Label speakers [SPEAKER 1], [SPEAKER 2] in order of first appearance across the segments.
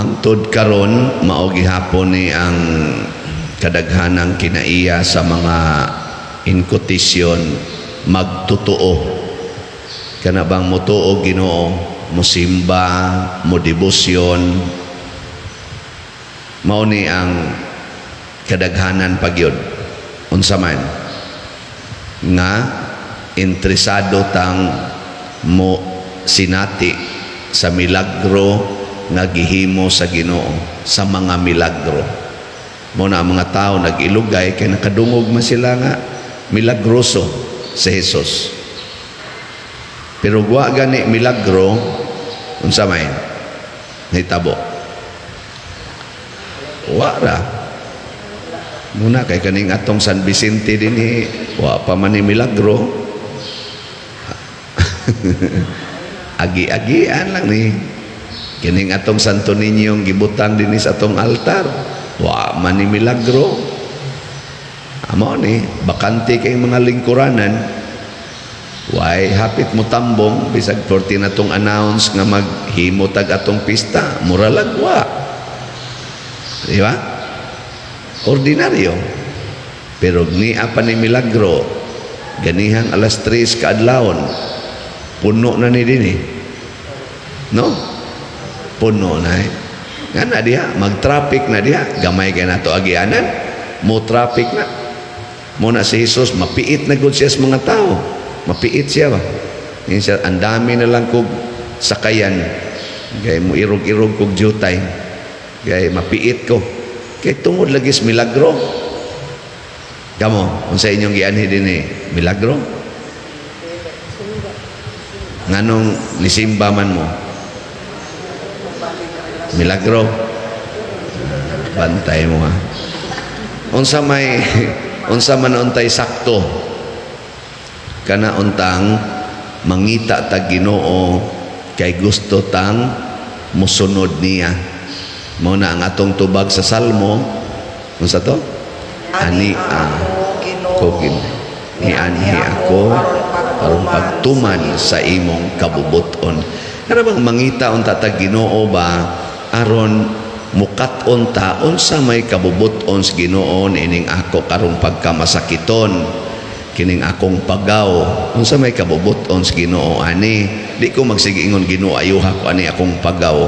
[SPEAKER 1] Hangtod karon mao gihapon ni ang kadaghanang kinaiya sa mga inkutisyon magtutuo. Kana bang motuo Ginoo, musimba, modebosyon, mao ni ang kadaghanan pagyud. Unsa man nga interesado tang mo sinati sa milagro nga gihimo sa Ginoo, sa mga milagro. Mo na ang mga tao nag-ilugay kay nakadungog man sila nga milagroso si Jesus. Pero wa gani milagro unsa may nahitabo. Wala. Muna kay kaning atong San Vicente dinhi wa pa man ni milagro. Agi-agian lang ni. Kining atong Santo Niño gibutang dinhi sa atong altar. Wa man ni milagro. Amo ni bakante kay mga lingkuranan. Why hapit mo tambong bisag 14 na tong announce nga maghimo tag atong pista, mura lagwa. Di ba? Ordinaryo. Pero ni apa ni milagro, ganihang alas 3 kaadlawon, puno na ni dinhi. No? Puno na nga na diha, mag-traffic na diha, gamay kay nato agianan, mo traffic na. Muna si Jesus, mapiit na gud siya sa mga tao. Mapiit siya ba? Siya, ang dami na lang kog sakayan. Kaya mo irog-irog kog jutay. Kaya mapiit ko. Kaya tungod lagi sa milagro. Kamo, kung sa inyong gianhi din milagro? Nganong nisimba man mo? Milagro? Bantay mo ha. Unsa man untay sakto kana untang mangita ta Ginoo kay gusto tang musunod niya. Mao na ang atong tubag sa Salmo. Unsa to? Ani ko Ginoo ako aron pagtuman sa imong kabubuton. Kana bang mangita unta ta Ginoo ba aron mukat-on ta unsa may kabubuton sa Ginoo ining ako karong pagkamasakiton. Kining akong pagaw unsa may kabubuton sa Ginoo ani di ko magsige ingon Ginoo ayuha ko ani akong pagaw.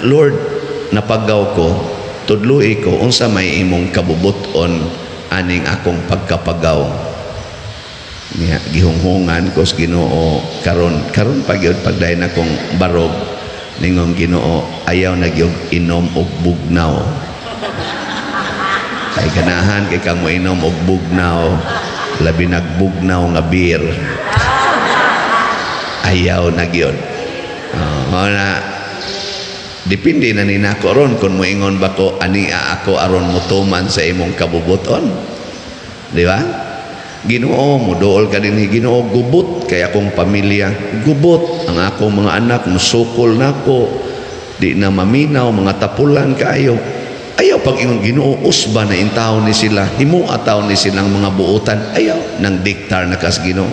[SPEAKER 1] Lord, napagaw ko, tudloi ko unsa may imong kabubuton aning akong pagkapagaw. Niya gihunghungan ko sa Ginoo karon pagyud pagdayon akong barog ningon Ginoo ayaw na gyud inom og bugnaw. Ay ganahan kay kang moinom og bugnaw, labi nagbugnaw nga beer. Ayaw na gyud. Na depende na ni nako ron kung moingon ba ko ania ako aron motuman sa imong kabubuton. Di ba? Ginoo mo dool ka dinhi Ginoo gubot kay akong pamilya, gubot ang akong mga anak musukol nako. Di na maminaw mga tapulan kayo. Ayaw pag ingon Ginoo usba na intaw ni sila himo ataw ni silang mga buutan ayaw nang diktar na kas Ginoo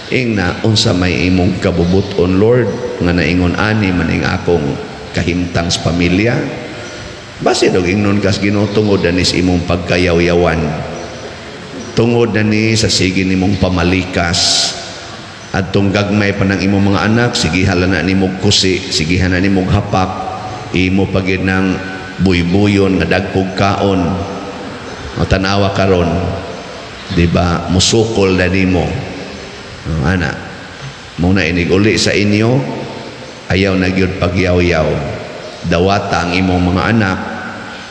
[SPEAKER 1] ingna unsa may imong kabubuton Lord nga naingon ani maning akong kahimtang sa pamilya base dog ingnon kas Ginoo tungod ani sa imong pagkayaw-yawan tungod ani sa sige nimong pamalikas adtong gagmay pa ng imong mga anak sige hala na nimog kusi sige hala nimog hapak imo pagid ng buy-buyon nga dagkog kaon o tanawa karon di ba musukol na nimo ana muna iniguli sa inyo ayaw na gyud pagyaw-yaw dawata ang imong mga anak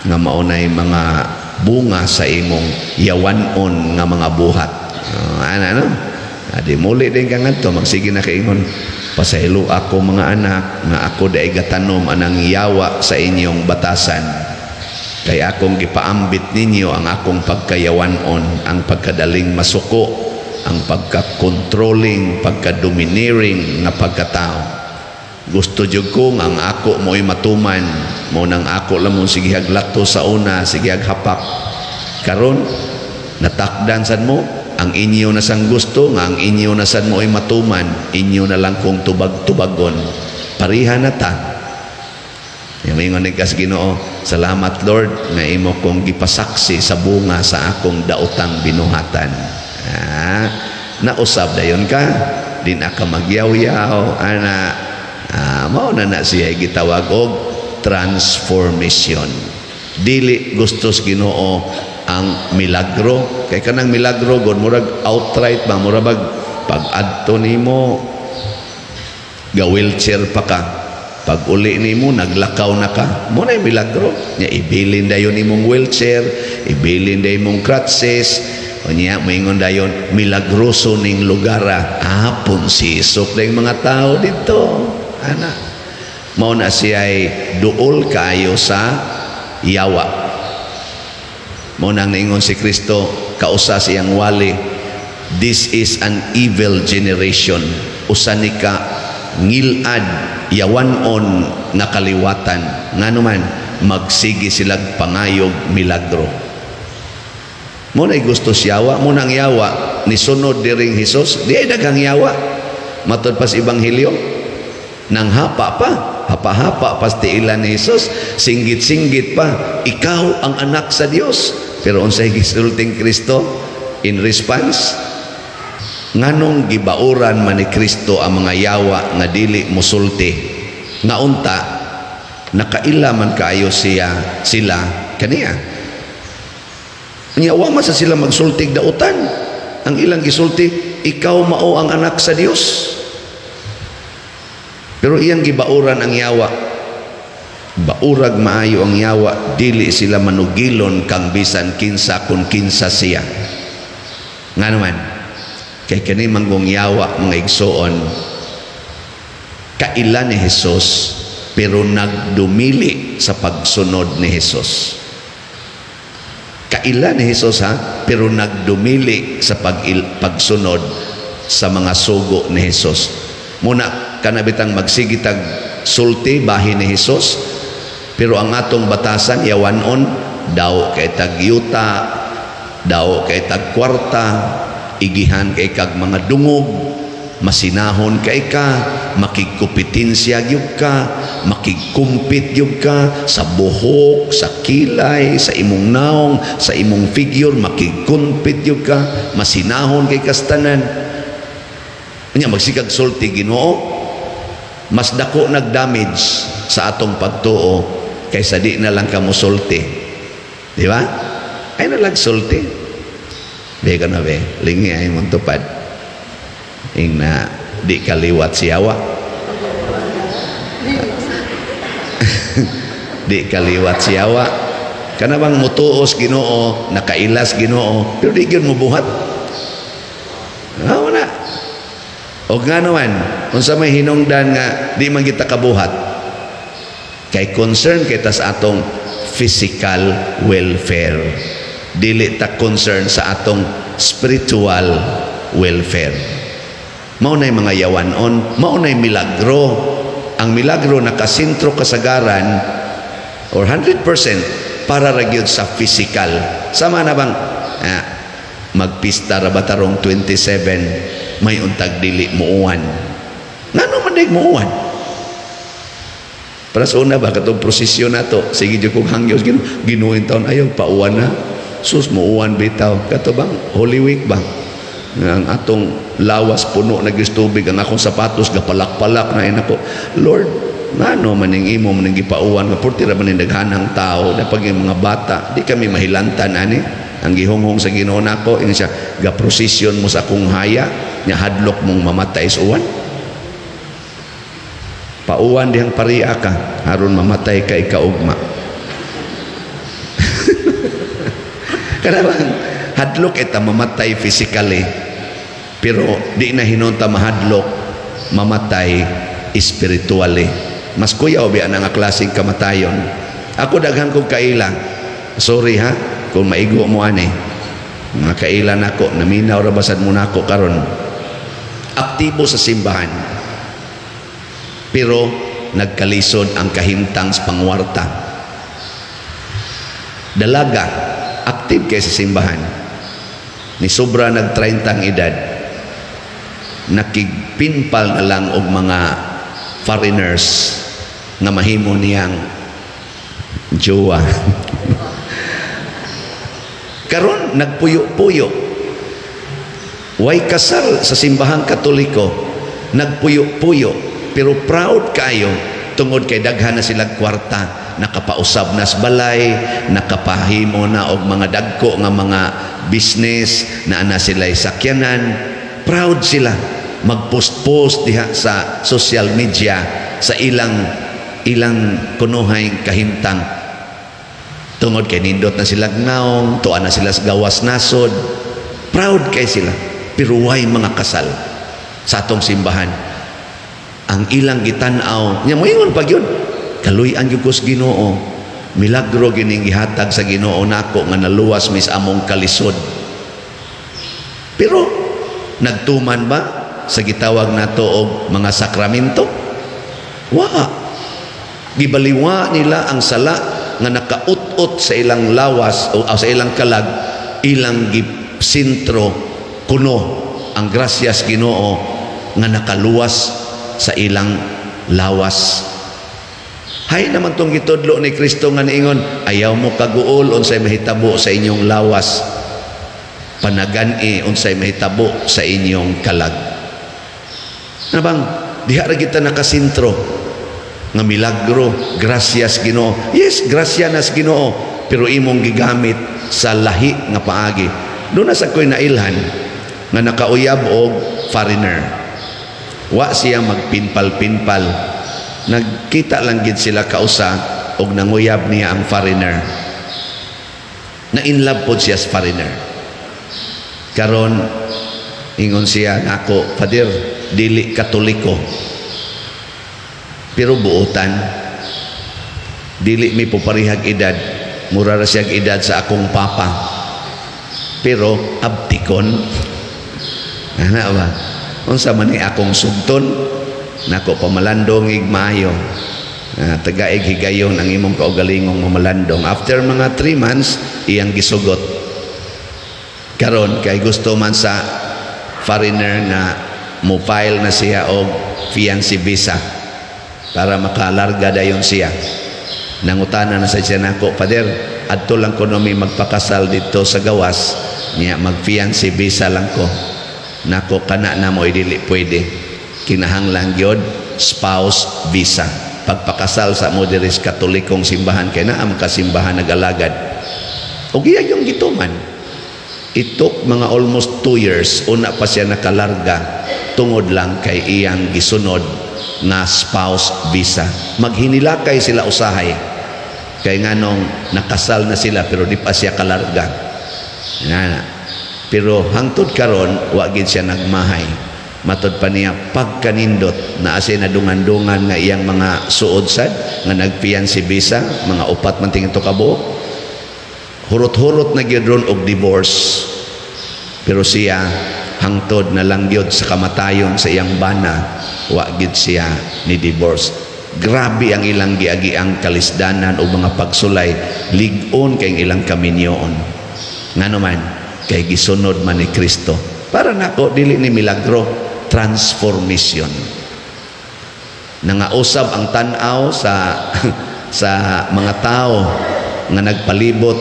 [SPEAKER 1] nga maunay mga bunga sa imong yawanon nga mga buhat ana no adi muli din kang adto magsige na kaingon pasaylo ako mga anak nga ako daay gatanom anang yawa sa inyong batasan kay akong gipaambit ninyo ang akong pagkayawanon ang pagkadaling masuko ang pagka-controlling pagka-domineering nga pagkatao gusto jud ko nga ang ako mo'y matuman mo nang ako lamon sige haglato sa una sige haghapak karon natakdan sad mo ang inyo na sang gusto nga ang inyo na sad mo ay matuman inyo na lang kung tubag-tubagon pariha na ta Moingon ni kas Ginoo, salamat Lord nga imo kong gipasaksi sa bunga sa akong daotang binuhatan. Nausab dayon ka, di na ka magyaw-yaw, ana. Mao na siya gitawag og transformation. Dili gustos Ginoo ang milagro. Kay kanang milagro god murag outright ba, murag pag adto nimo ga-wheelchair pa ka, pag uli nimo naglakaw na ka, mo na milagro. Nya ibilin dayon imong wheelchair, ibilin dayon imong crutches, o niya moingon dayon milagroso ning lugara. Hapon sisok dayong mga tao dito, ana. Mao na siya ay duol kayo sa yawa. Mao nang naingon si Kristo kausa siyang wali, this is an evil generation. Usa ni ka ngilad yawanon nga kaliwatan, nganuman magsigi silag pangayog milagro. Mo na gusto siyawa, mo nang yawa ni sunod diring Hesus, di ay daghang yawa. Matod pas ebanghelyo, nang hapa pa, hapa-hapa pasti ilan ni Hesus, singgit-singgit pa, ikaw ang anak sa Dios. Pero unsay gisulting Kristo in response? Nganong gibauran man ni Kristo ang mga yawa nga dili musulti, nga unta nakaila man kaayo sila kaniya. Nya wa man sa sila magsultig dautan. Ang ilang gisulti, ikaw mao ang anak sa Dios. Pero iyang gibauran ang yawa. Baurag maayo ang yawa, dili sila manugilon kang bisan kinsa kun kinsa siya. Nga naman, kay kani manggong yawa mga igsoon, kaila ni Hesus pero nagdumili sa pagsunod ni Hesus. Kaila ni Hesus pero nagdumili sa pagsunod sa mga sugo ni Hesus. Muna kanabitang magsigitag sulti bahin ni Hesus, pero ang atong batasan yawanon daw kay tagyuta, daw kay tagkwarta, igihan kay kag mga dungog, masinahon kay ka, makigkumpetensya gyud ka, makigkumpit gyud ka sa buhok, sa kilay, sa imong naong, sa imong figure, makigkumpit gyud ka, masinahon kay kastanan. Nya magsikag sulti Ginoo, mas dako nag-damage sa atong pagtuo kaysa di na lang ka musulti. Di ba? Ay na lang sulti. Be ka na be, lingi ay mong tupad. Ing na di kaliwat siyawa. Di kaliwat siyawa. Kana bang mutuos Ginoo, nakailas Ginoo, pero di gyud mo buhat. Wala. O nga naman, kung sa may hinungdan nga di man kita kabuhat, kay concern kita sa atong physical welfare, dili ta concern sa atong spiritual welfare. Mao nay mga yawanon, mao nay milagro. Ang milagro nakasentro kasagaran or 100% para ra gyud sa physical. Sama na bang magpista ra ba tarong 27 may untag dili muuwan? Ngano man dig muuwan? Para sa una ba katong prosesyon nato, sige jud kog hangyos ginuin taon ayaw pauwan na. Sus muuwan bitaw. Kato bang Holy Week ba? Ang atong lawas puno na gistubig, ang akong sapatos gapalak-palak na inako. Lord, ngano man ning imo man gipauwan nga purti ra man ning daghanang tao, dapag yung mga bata, di kami mahilantan ani. Ang gihonghong sa Ginoo nako ing siya ga-prosesyon mo sa akong haya nya hadlok mong mamatay sa uwan. Pauwan dihang pariya ka aron mamatay ka ikaugma. Kana bang hadlok eta mamatay physically, pero di na hinunta mahadlok mamatay spiritually. Mas kuyaw biya nga klaseng kamatayon. Ako daghan kog kaila. Sorry kung maigo mo ani. Mga kailan ako, naminaw ra basad mo nako karon. Aktibo sa simbahan. Pero nagkalisod ang kahimtang sa pangwarta. Dalaga, aktive kay sa simbahan. Ni sobra nag 30 ang edad. Nakigpinpal na lang og mga foreigners nga mahimo niyang Jowa. Karon nagpuyo-puyo. Way kasal sa simbahang Katoliko, nagpuyo-puyo, pero proud kayo tungod kay daghan na silang kwarta, nakapausab na sa balay, nakapahimo na og mga dagko nga mga business, na ana sila'y sakyanan. Proud sila magpost-post diha sa social media sa ilang kunuhay kahimtang. Tungod kay nindot na sila naong, tuwa na sila sa gawas nasod. Proud kay sila. Pero way mga kasal sa atong simbahan. Ang ilang gitanaw, nya moingon pag yun, kaluy-an yung kus Ginoo. Milagro gining gihatag sa Ginoo nako nga naluwas mis among kalisod. Pero nagtuman ba sa gitawag nato og mga sakramento? Wa. Gibaliwa nila ang sala nga nakaut-ut sa ilang lawas o sa ilang kalag, ilang sintro kuno ang grasyas Ginoo nga nakaluwas sa ilang lawas. Hay naman tong gitudlo ni Kristo nga niingon, ayaw mo kaguol unsay mahitabo sa inyong lawas, panagani unsay mahitabo sa inyong kalag. Nabang diha ra kita nakasintro nga milagro, gracias Ginoo. Yes, grasya nas Ginoo, pero imong gigamit sa lahi nga paagi. Doon na sa ko'y nailhan nga nakauyab og foreigner. Wa siya magpinpal-pinpal. Nagkita lang gid sila kausa og nanguyab niya ang foreigner. Na in love po siya sa foreigner. Karon ingon siya nako, Father, dili Katoliko. Pero buotan, dili mi po parihag edad, mura ra siyang edad sa akong papa, pero abtikon. Ana ba? Unsa man ni akong sugton, nako pamalandong igmayo. Tagaig higayon ang imong kaugalingong mamalandong. After mga 3 months, iyang gisugot. Karon kay gusto man sa foreigner na mo file na siya og fiancé visa para makalarga dayon siya. Nangutana na sa siya nako, Father, adto lang ko no may magpakasal dito sa gawas niya, mag-fiancé visa lang ko. Nako, kana na mo dili pwede. Kinahanglan gyud spouse visa. Pagpakasal sa moderis Katolikong simbahan kay naa ang kasimbahan nagalagad. Og iya yung gituman. It took mga almost 2 years una pa siya nakalarga tungod lang kay iyang gisunod na spouse visa. Maghinilakay sila usahay kay nganong nakasal na sila pero di pa siya kalarga. Pero hangtod karon wa gid siya nagmahay. Matod pa niya pagkanindot na asi nadungan-dungan nga iyang mga suod sad nga nagfiancé visa, mga 4 man tingin to kabuok. Hurot-hurot na gyud ron og divorce. Pero siya hangtod na lang gyud sa kamatayon sa iyang bana, wa gid siya ni divorce. Grabe ang ilang giagiang kalisdanan o mga pagsulay, lig-on kay ilang kaminyoon. Ngano man kay gisunod man ni Kristo. Para nako dili ni milagro, transformation. Nangausab ang tan-aw sa sa mga tao nga nagpalibot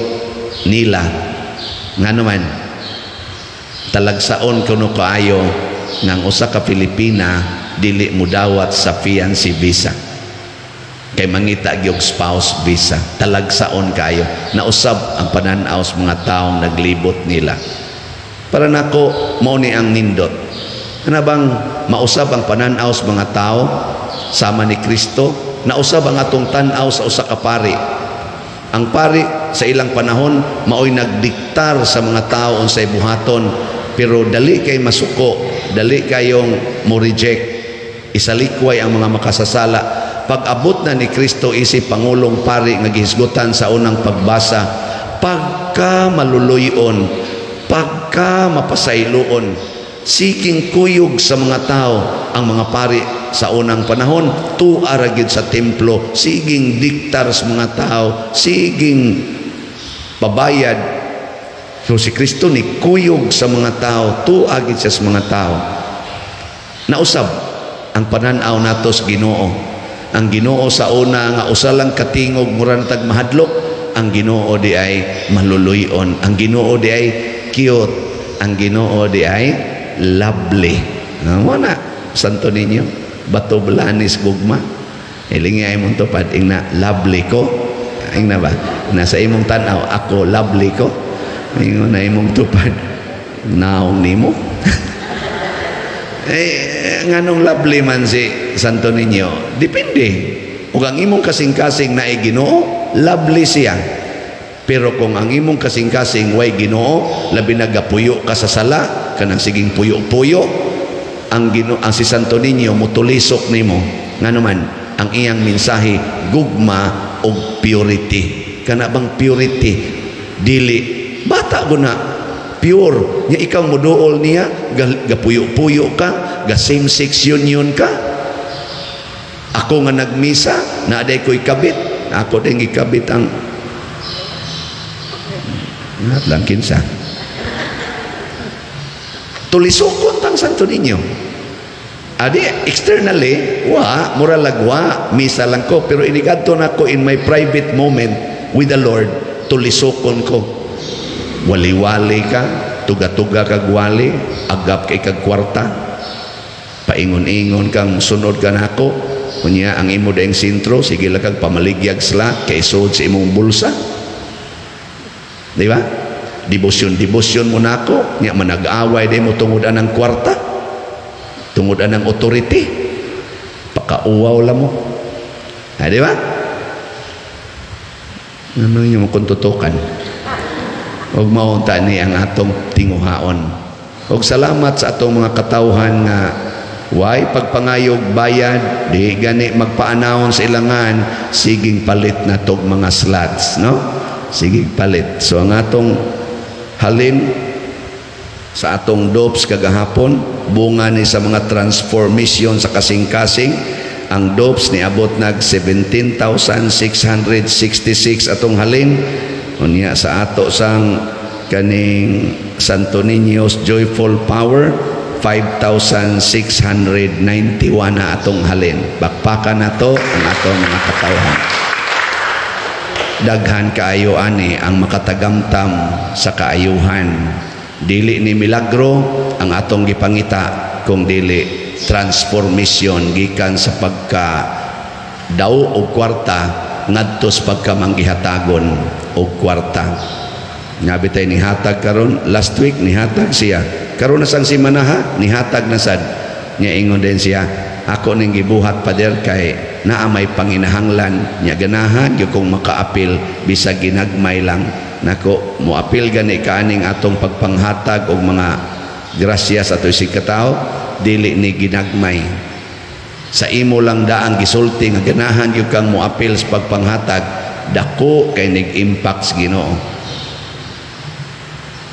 [SPEAKER 1] nila. Ngano man talagsaon kuno kaayo nang usa ka Pilipina dili mudawat sa fiancé visa kay mangita gyud spouse visa. Talagsaon kayo nausab ang pananaw sa mga taong naglibot nila. Para nako mao ni ang nindot. Ana bang mausab ang pananaw sa mga tao sama ni Kristo? Nausab ang atong tan-aw sa usa ka pari. Ang pari sa ilang panahon maoy nagdiktar sa mga tao unsay buhaton, pero dali kay masuko, dali kayong mo reject, isalikway ang mga makasasala. Pag abot na ni Kristo isip pangulong pari nga gihisgutan sa unang pagbasa, pagka maluluyon, pagka mapasayloon, siking kuyog sa mga tao ang mga pari sa unang panahon, tuara gyud sa templo, siging diktar sa mga tao, siging pabayad. So si Kristo ni kuyog sa mga tao, tuagid siya sa mga tao. Nausab ang pananaw nato sa Ginoo. Ang Ginoo sa una nga usa lang katingog mura tag mahadlok, ang Ginoo di ay maluluyon, ang Ginoo di ay cute, ang Ginoo di ay lovely. Wala Santo Niño, bato blanis gugma. Ilingi ay mong tupad ing na lovely ko. Ing na ba? Nasa imong tanaw ako lovely ko. Ingon na imong tupad naong nimo. Nganong lovely man si Santo Niño? Depende. Ug ang imong kasing-kasing na Ginoo, lovely siya. Pero kung ang imong kasing-kasing way Ginoo, labi na gapuyo ka sa sala, kanang siging puyo-puyo, ang si Santo Niño mutulisok nimo. Ngano man ang iyang mensahe gugma og purity. Kana bang purity? Dili bata guna pure nya ikaw moduol niya gapuyo-puyo ka, ga same-sex union ka. Ako nga nagmisa na aday ko'y kabit, ako din gikabit ang lang kinsa tulisokon tang Santo Niño. Adi externally mura lagwa misa lang ko, pero inigadto na ko in my private moment with the Lord, tulisokon ko. Wali-wali ka, tuga-tuga kag wali, agap kay kag kwarta, paingon-ingon kang sunod ka nako, kunya ang imo daing sentro, sige lang kag pamaligyag sla kay sud sa imong bulsa. Di ba? Debosyon mo nako, nya manag-away day mo tungod anang kwarta, tungod anang authority, pakauwaw la mo. Di ba? Ano yung kuntutukan? Og maunta ni ang atong tinguhaon. Og salamat sa atong mga katawhan nga way pagpangayog bayad, di gani magpa-announce sa ilangan, siging palit na tog mga slots, no? Siging palit. So ang atong halin sa atong dopes kagahapon, bunga ni sa mga transformation sa kasing-kasing. Ang dopes ni abot nag 17,666 atong halin. Unya sa ato sang kaning Santo Niño's Joyful Power 5,691 na atong halin. Bakpakan na to ang atong mga katawhan. Daghan kaayo ani ang makatagamtam sa kaayuhan. Dili ni milagro ang atong gipangita, kung dili transformation gikan sa pagka daw o kwarta ngadto sa pagkamanggihatagon o kwarta. Nga bitay ni hatag karon, last week ni hatag siya. Karon na sang simana ni hatag na sad. Nya ingon din siya, ako ning gibuhat pader kay naa may panginahanglan, nya ganahan gyud kong makaapil bisag ginagmay lang. Nako moapil gani kaaning atong pagpanghatag og mga grasya sa atoy sikataw, dili ni ginagmay. Sa imo lang daang gisulti nga ganahan gyud kang moapil sa pagpanghatag, dako kay nag-impact sa Ginoo.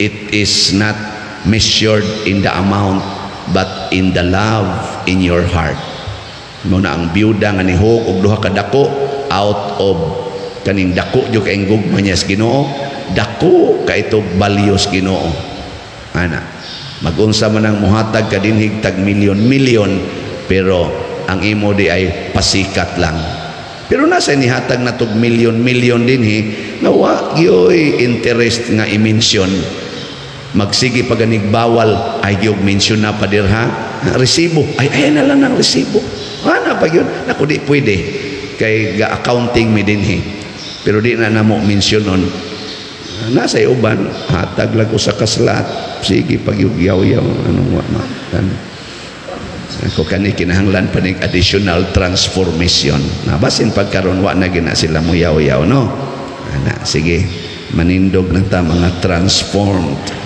[SPEAKER 1] It is not measured in the amount but in the love in your heart. Mo na ang biyuda nga nihog og duha ka dako out of kaning dako jud kay gugma niya sa Ginoo, dako kay ito values Ginoo. Ana magunsa man ang muhatag ka dinhig tag milyon-milyon, pero ang imo di ay pasikat lang. Pero nasa nihatag na tog milyon-milyon dinhi nga wa gyoy interest nga i-mention. Magsige paganig bawal ay gyud mention na padirha resibo, ay na lang ng resibo. Ana pa yun, naku di pwede kay ga accounting mi dinhi, pero di na namo mentionon. Nasa uban hatag lang ko sa kaslat, sige pagyugyaw-yaw anong wa man. Ako kani kinahanglan pa ning additional transformation. Nabasin pagkaron wa na gina sila muyaw-yaw, no? Ana sige manindog na ta mga transformed.